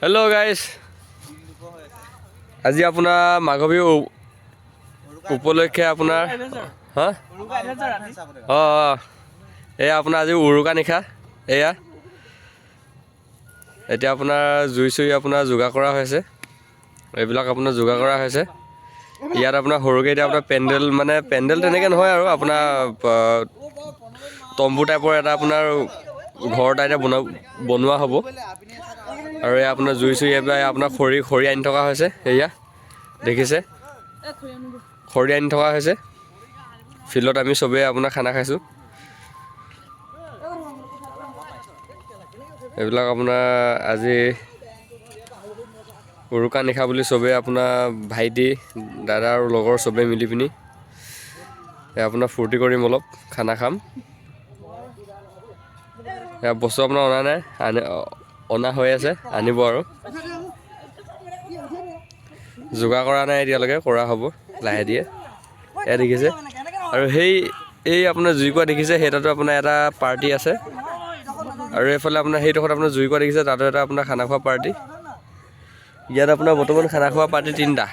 Hello' guys, আজি আপোনাৰ মাঘ বিহু উপলক্ষে আপোনাৰ এয়া আপোনাৰ আজি উৰুকা নিশা। এয়া এতিয়া আপোনাৰ জুই চুই আপোনাৰ যোগাৰ কৰা হৈছে, এইবিলাক আপোনাৰ যোগাৰ কৰা হৈছে। ইয়াত আপোনাৰ সৰুকৈ এতিয়া আপোনাৰ পেণ্ডেল তেনেকৈ নহয় আৰু আপোনাৰ তম্বু টাইপৰ এটা আপোনাৰ ঘৰ টাইপে বনোৱা হ'ব। আৰু এয়া আপোনাৰ জুই চুই এইবিলাক আপোনাৰ খৰি আনি থকা হৈছে। এয়া দেখিছে, খৰি আনি থকা হৈছে। ফিল্ডত আমি চবেই আপোনাৰ খানা খাইছোঁ। এইবিলাক আপোনাৰ আজি উৰুকা নিশা বুলি চবেই আপোনাৰ ভাইটি দাদা আৰু লগৰ চবেই মিলি পিনি আপোনাৰ ফূৰ্তি কৰিম, অলপ খানা খাম। এয়া বস্তু আপোনাৰ অনা নাই, অনা হৈ আছে, আনিব আৰু যোগাৰ কৰা নাই এতিয়ালৈকে, কৰা হ'ব লাহে ধীৰে। এয়া দেখিছে, আৰু এই আপোনাৰ জুইকুৰা দেখিছে, সেইটাতো আপোনাৰ এটা পাৰ্টি আছে। আৰু এইফালে আপোনাৰ সেইডোখৰত আপোনাৰ জুইকুৰা দেখিছে, তাতো এটা আপোনাৰ খানা খোৱা পাৰ্টি। ইয়াত আপোনাৰ বৰ্তমান খানা খোৱা পাৰ্টি 3টা।